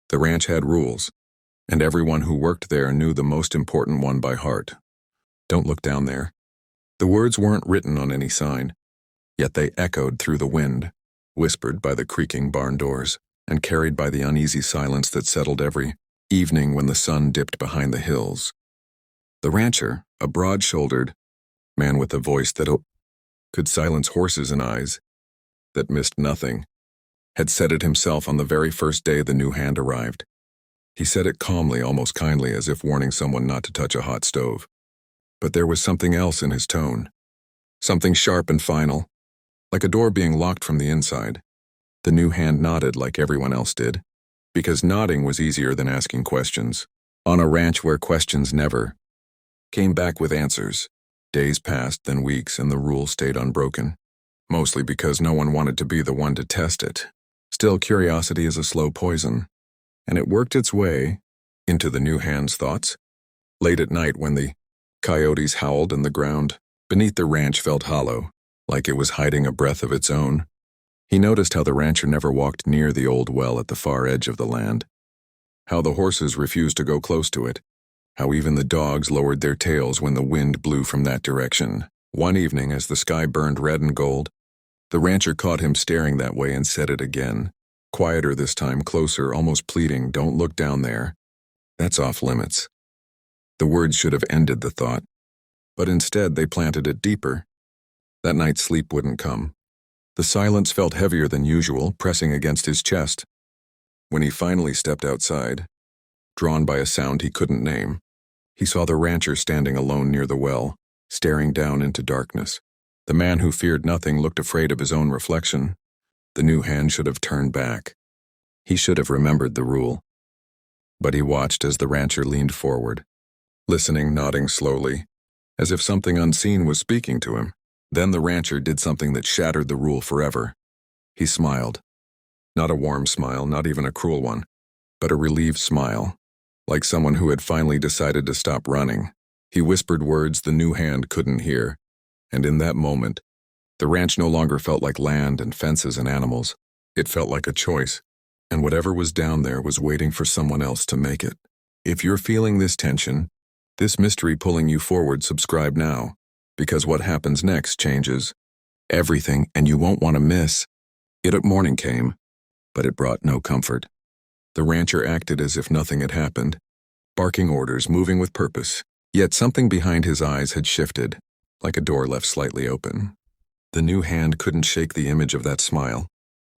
The ranch had rules, and everyone who worked there knew the most important one by heart. Don't look down there. The words weren't written on any sign, yet they echoed through the wind, whispered by the creaking barn doors, and carried by the uneasy silence that settled every evening when the sun dipped behind the hills. The rancher, a broad-shouldered man with a voice that could silence horses and eyes that missed nothing, had said it himself on the very first day the new hand arrived. He said it calmly, almost kindly, as if warning someone not to touch a hot stove. But there was something else in his tone, something sharp and final, like a door being locked from the inside. The new hand nodded like everyone else did, because nodding was easier than asking questions. On a ranch where questions never came back with answers, days passed, then weeks, and the rule stayed unbroken, mostly because no one wanted to be the one to test it. Still, curiosity is a slow poison, and it worked its way into the new hand's thoughts. Late at night, when the coyotes howled and the ground beneath the ranch felt hollow, like it was hiding a breath of its own, he noticed how the rancher never walked near the old well at the far edge of the land, how the horses refused to go close to it, how even the dogs lowered their tails when the wind blew from that direction. One evening, as the sky burned red and gold, the rancher caught him staring that way and said it again, quieter this time, closer, almost pleading, "Don't look down there. That's off limits." The words should have ended the thought, but instead they planted it deeper. That night sleep wouldn't come. The silence felt heavier than usual, pressing against his chest. When he finally stepped outside, drawn by a sound he couldn't name, he saw the rancher standing alone near the well, staring down into darkness. The man who feared nothing looked afraid of his own reflection. The new hand should have turned back. He should have remembered the rule. But he watched as the rancher leaned forward, listening, nodding slowly, as if something unseen was speaking to him. Then the rancher did something that shattered the rule forever. He smiled. Not a warm smile, not even a cruel one, but a relieved smile, like someone who had finally decided to stop running. He whispered words the new hand couldn't hear, and in that moment, the ranch no longer felt like land and fences and animals. It felt like a choice, and whatever was down there was waiting for someone else to make it. If you're feeling this tension, this mystery pulling you forward, subscribe now, because what happens next changes everything, and you won't want to miss it. Morning came, but it brought no comfort. The rancher acted as if nothing had happened, barking orders, moving with purpose. Yet something behind his eyes had shifted, like a door left slightly open. The new hand couldn't shake the image of that smile,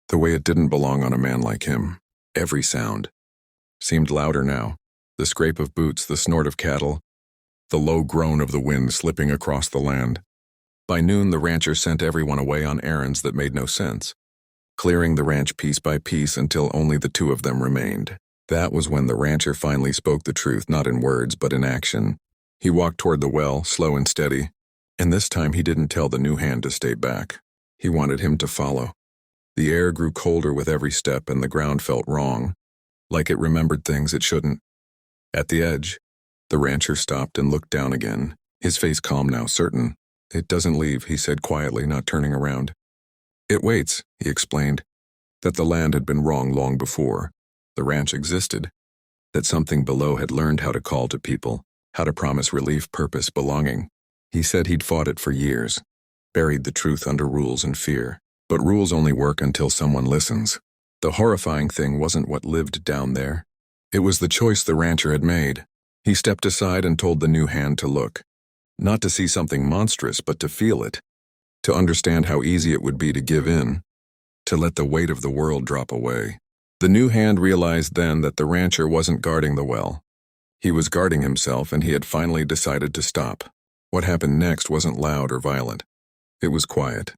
the way it didn't belong on a man like him. Every sound seemed louder now, the scrape of boots, the snort of cattle, the low groan of the wind slipping across the land. By noon, the rancher sent everyone away on errands that made no sense, clearing the ranch piece by piece until only the two of them remained. That was when the rancher finally spoke the truth, not in words but in action. He walked toward the well, slow and steady, and this time he didn't tell the new hand to stay back. He wanted him to follow. The air grew colder with every step, and the ground felt wrong, like it remembered things it shouldn't. At the edge, the rancher stopped and looked down again, his face calm now, certain. "It doesn't leave," he said quietly, not turning around. "It waits," he explained, that the land had been wrong long before the ranch existed, that something below had learned how to call to people, how to promise relief, purpose, belonging. He said he'd fought it for years, buried the truth under rules and fear. But rules only work until someone listens. The horrifying thing wasn't what lived down there. It was the choice the rancher had made. He stepped aside and told the new hand to look. Not to see something monstrous, but to feel it. To understand how easy it would be to give in. To let the weight of the world drop away. The new hand realized then that the rancher wasn't guarding the well. He was guarding himself, and he had finally decided to stop. What happened next wasn't loud or violent. It was quiet.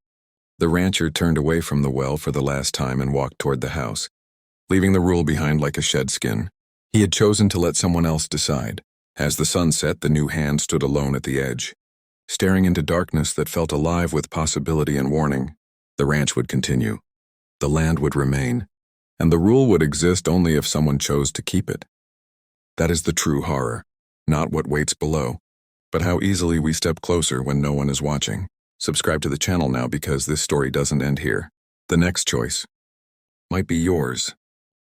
The rancher turned away from the well for the last time and walked toward the house, leaving the rule behind like a shed skin. He had chosen to let someone else decide. As the sun set, the new hand stood alone at the edge, staring into darkness that felt alive with possibility and warning. The ranch would continue. The land would remain. And the rule would exist only if someone chose to keep it. That is the true horror, not what waits below, but how easily we step closer when no one is watching. Subscribe to the channel now, because this story doesn't end here. The next choice might be yours.